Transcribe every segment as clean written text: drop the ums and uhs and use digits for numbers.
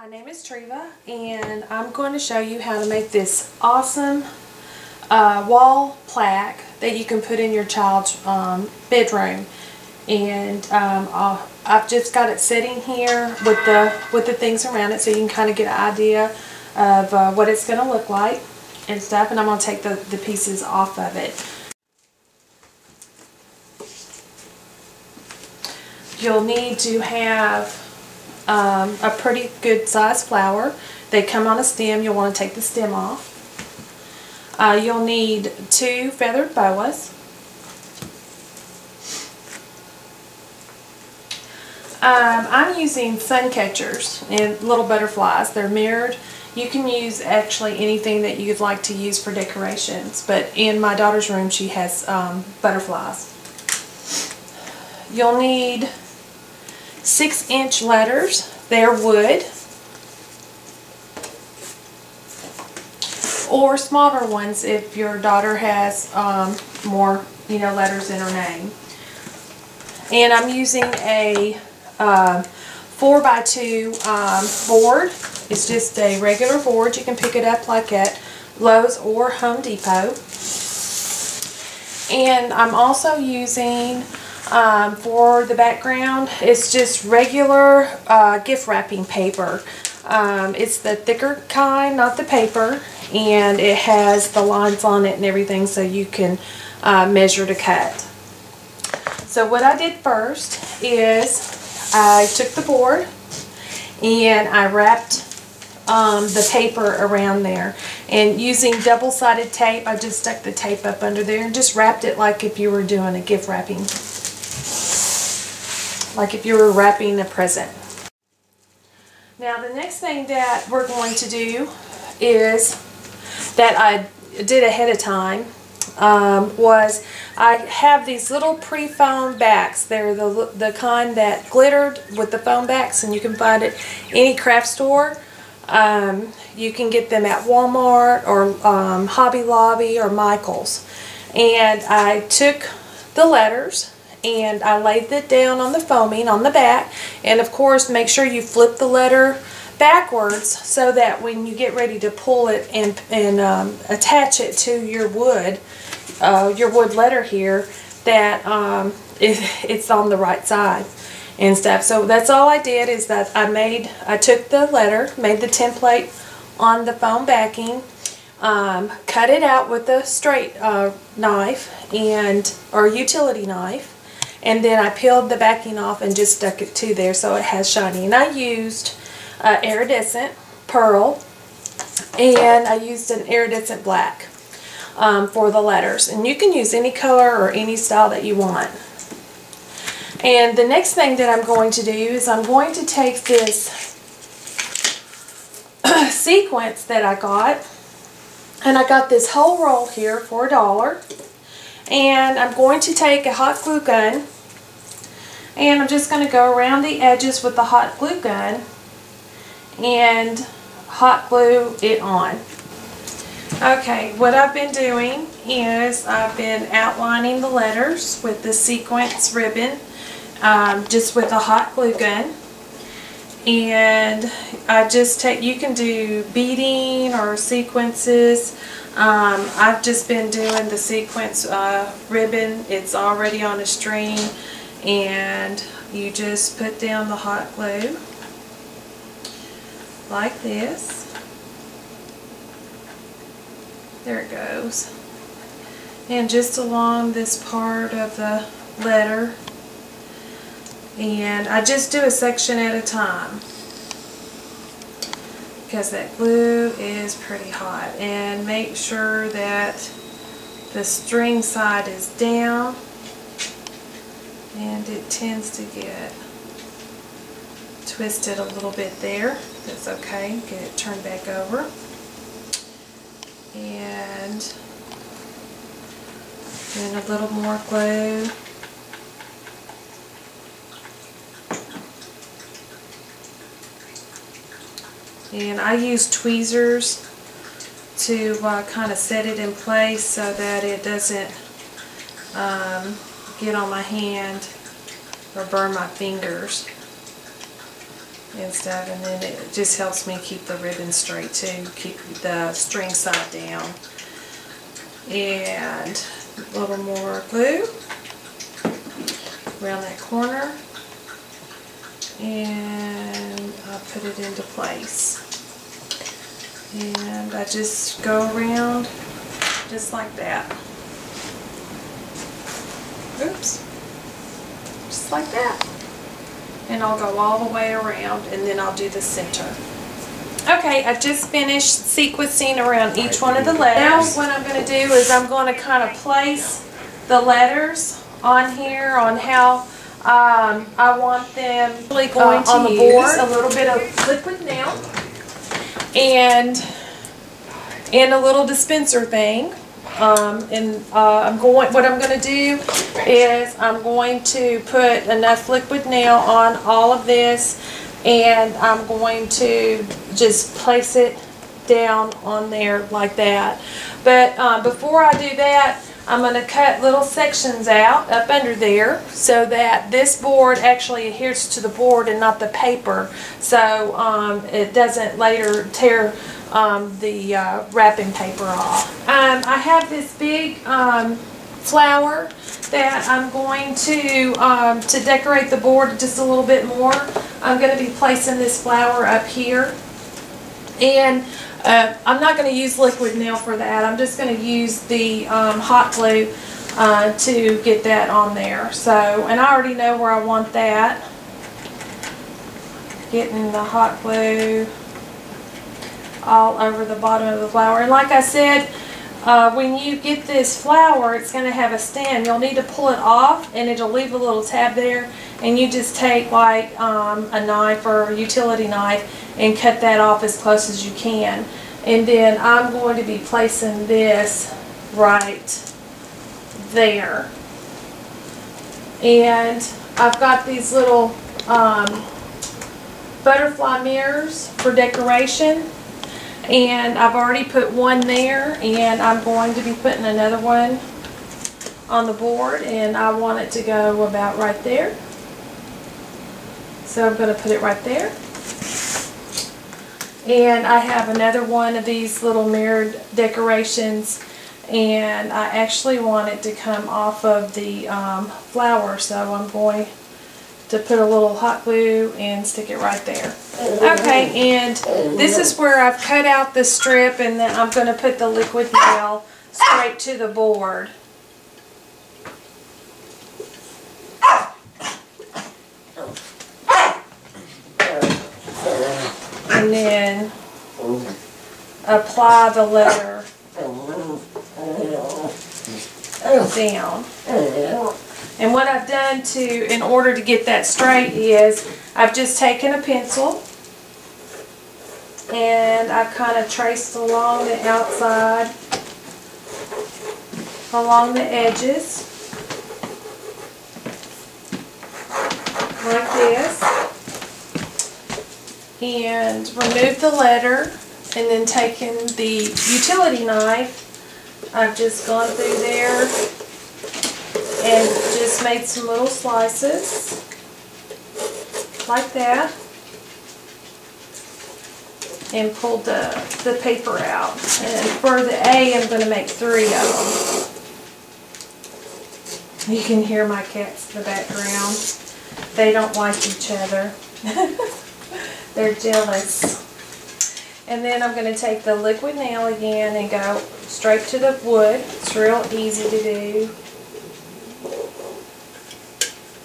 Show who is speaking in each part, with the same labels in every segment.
Speaker 1: My name is Treva, and I'm going to show you how to make this awesome wall plaque that you can put in your child's bedroom. And I've just got it sitting here with the things around it, so you can kind of get an idea of what it's going to look like and stuff. And I'm going to take the pieces off of it. You'll need to have a pretty good sized flower. They come on a stem. You'll want to take the stem off. You'll need 2 feathered boas. I'm using sun catchers and little butterflies. They're mirrored. You can use actually anything that you'd like to use for decorations, but in my daughter's room she has butterflies. You'll need 6-inch letters. They're wood, or smaller ones if your daughter has more, letters in her name. And I'm using a 4x2 board. It's just a regular board. You can pick it up like at Lowe's or Home Depot. And I'm also using for the background, it's just regular gift wrapping paper. It's the thicker kind, not the paper, and it has the lines on it and everything, so you can measure to cut. So what I did first is I took the board and I wrapped the paper around there, and using double-sided tape, I just stuck the tape up under there and just wrapped it like if you were doing a gift wrapping. Like if you were wrapping a present. Now the next thing that we're going to do is, that I did ahead of time, was I have these little pre-foam backs. They're the kind that glittered with the foam backs, and you can find it any craft store. You can get them at Walmart or Hobby Lobby or Michael's. And I took the letters and I laid it down on the foaming on the back, and of course make sure you flip the letter backwards so that when you get ready to pull it and attach it to your wood letter here, that it's on the right side and stuff. So that's all I did, is that I took the letter, made the template on the foam backing, cut it out with a straight knife or utility knife. And then I peeled the backing off and just stuck it to there so it has shiny. And I used iridescent pearl, and I used an iridescent black for the letters. And you can use any color or any style that you want. And the next thing that I'm going to do is I'm going to take this sequence that I got, and I got this whole roll here for $1. And I'm going to take a hot glue gun, and I'm just going to go around the edges with the hot glue gun and hot glue it on. Okay, what I've been doing is I've been outlining the letters with the sequence ribbon, just with a hot glue gun. And I just you can do beading or sequences. I've just been doing the sequence ribbon. It's already on a string, and you just put down the hot glue like this. There it goes. And just along this part of the letter. And I just do a section at a time, because that glue is pretty hot. And make sure that the string side is down, and it tends to get twisted a little bit there. That's okay. Get it turned back over, and then a little more glue. And I use tweezers to kind of set it in place so that it doesn't get on my hand or burn my fingers. and stuff, and then it just helps me keep the ribbon straight too, keep the string side down. And a little more glue around that corner, and I'll put it into place. And I just go around just like that. Oops. Just like that. And I'll go all the way around, and then I'll do the center. Okay, I just finished sequencing around each one of the letters. Now what I'm going to do is I'm going to kind of place the letters on here on how I want them on the board. A little bit of liquid nail and a little dispenser thing. What I'm going to do is I'm going to put enough liquid nail on all of this, and I'm going to just place it down on there like that. But before I do that, I'm going to cut little sections out up under there so that this board actually adheres to the board and not the paper, so it doesn't later tear the wrapping paper off. I have this big flower that I'm going to decorate the board just a little bit more. I'm going to be placing this flower up here, and I'm not going to use liquid nail for that. I'm just going to use the hot glue to get that on there. So, and I already know where I want that. Getting the hot glue all over the bottom of the flower. And like I said, when you get this flower, it's going to have a stem. You'll need to pull it off, and it'll leave a little tab there, and you just take like a knife or a utility knife and cut that off as close as you can. And then I'm going to be placing this right there. And I've got these little butterfly mirrors for decoration. And I've already put one there, and I'm going to be putting another one on the board, and I want it to go about right there. So I'm going to put it right there. And I have another one of these little mirrored decorations, and I actually want it to come off of the flower, so I'm going to put a little hot glue and stick it right there. Okay, and this is where I've cut out the strip, and then I'm going to put the liquid nail straight to the board. And then apply the letter down. And what I've done in order to get that straight is I've just taken a pencil and I've kind of traced along the outside, along the edges, like this, and removed the letter, and then taken the utility knife. I've just gone through there and just made some little slices like that, and pulled the paper out. And for the A, I'm going to make 3 of them. You can hear my cats in the background. They don't like each other. They're jealous. And then I'm going to take the liquid nail again and go straight to the wood. It's real easy to do.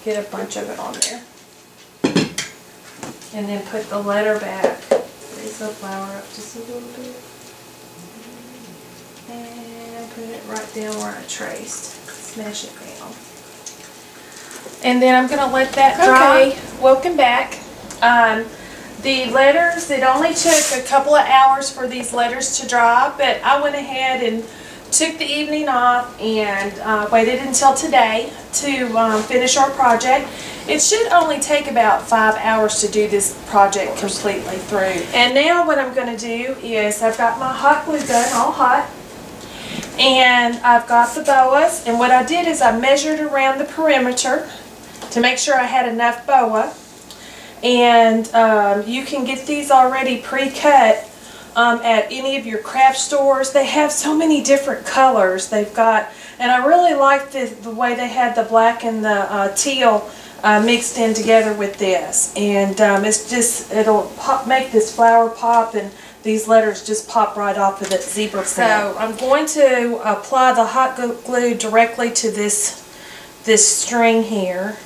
Speaker 1: Get a bunch of it on there. And then put the letter back. Raise the flower up just a little bit. And put it right down where I traced. Smash it down. And then I'm going to let that dry. Okay, welcome back. The letters, it only took a couple of hours for these letters to dry, but I went ahead and took the evening off and waited until today to finish our project. It should only take about 5 hours to do this project completely through. And now what I'm going to do is I've got my hot glue gun all hot, and I've got the boas, and what I did is I measured around the perimeter to make sure I had enough boa. And you can get these already pre-cut at any of your craft stores. They have so many different colors they've got, and I really like the way they had the black and the teal mixed in together with this. And it's just, it'll make this flower pop, and these letters just pop right off of that zebra print. So I'm going to apply the hot glue directly to this string here.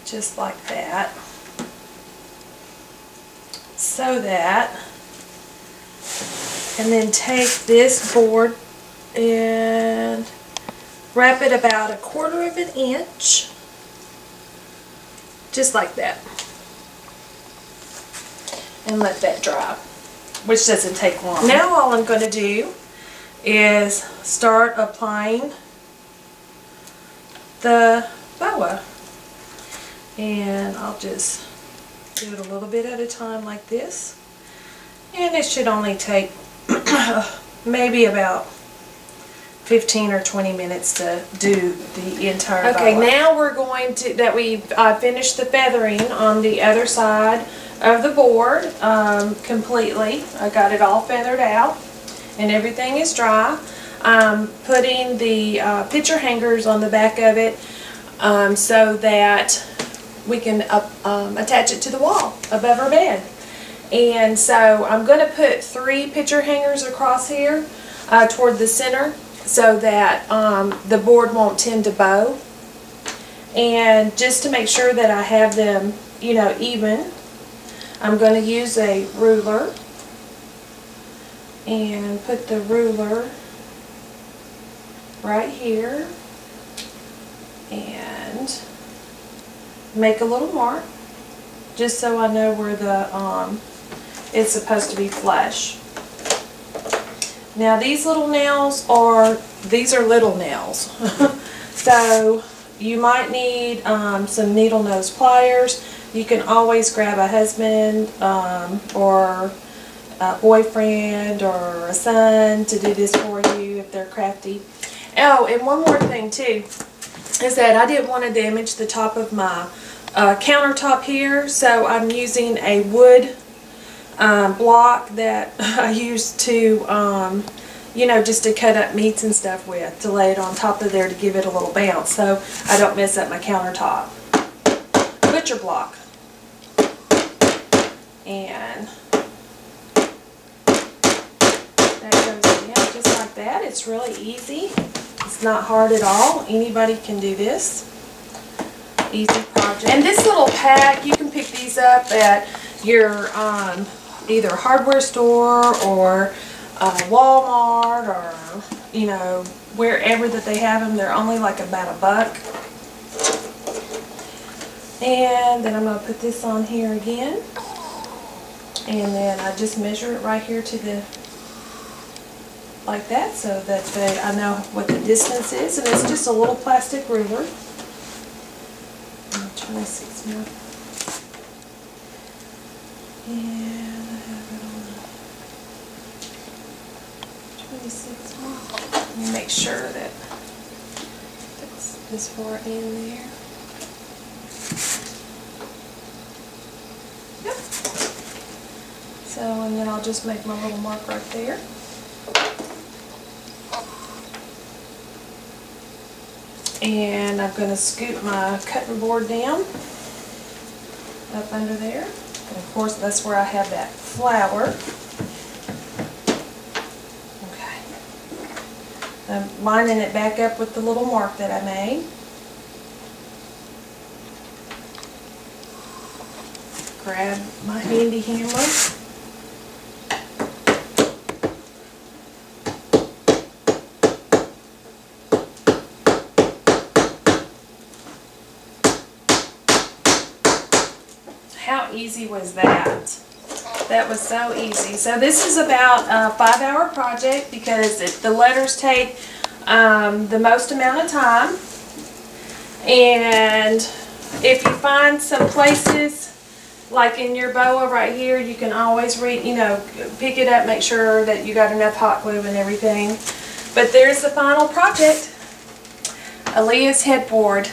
Speaker 1: Just like that, so that, and then take this board and wrap it about 1/4 of an inch, just like that, and let that dry, which doesn't take long. Now all I'm going to do is start applying the boa. And I'll just do it a little bit at a time like this. And it should only take maybe about 15 or 20 minutes to do the entire boa. Okay, now we're going to, we've finished the feathering on the other side of the board completely. I got it all feathered out and everything is dry. I'm putting the picture hangers on the back of it so that we can attach it to the wall above our bed. And so I'm going to put 3 picture hangers across here toward the center so that the board won't tend to bow. And just to make sure that I have them, you know, even, I'm going to use a ruler and put the ruler right here and make a little mark just so I know where the it's supposed to be flush. Now these little nails are little nails so you might need some needle nose pliers. You can always grab a husband or a boyfriend or a son to do this for you if they're crafty. Oh, and one more thing too is that I didn't want to damage the top of my countertop here, so I'm using a wood block that I use to, you know, just to cut up meats and stuff with, to lay it on top of there to give it a little bounce so I don't mess up my countertop. Butcher block. And that goes in just like that. It's really easy. It's not hard at all. Anybody can do this. Easy project. And this little pack, you can pick these up at your either hardware store or Walmart or, you know, wherever that they have them. They're only like about $1. And then I'm going to put this on here again. And then I just measure it right here to the, like that, so that I know what the distance is. And it's just a little plastic ruler. 26 mil. And I have it on 26 mil. Let me make sure that that's this far in there. Yep. So, and then I'll just make my little mark right there. And I'm going to scoop my cutting board down up under there. And of course that's where I have that flower. Okay. I'm lining it back up with the little mark that I made. Grab my handy hammer. How easy was that? That was so easy. So this is about a 5-hour project because the letters take the most amount of time. And if you find some places, like in your boa right here, you can always pick it up, make sure that you got enough hot glue and everything. But there's the final project. Aaliyah's headboard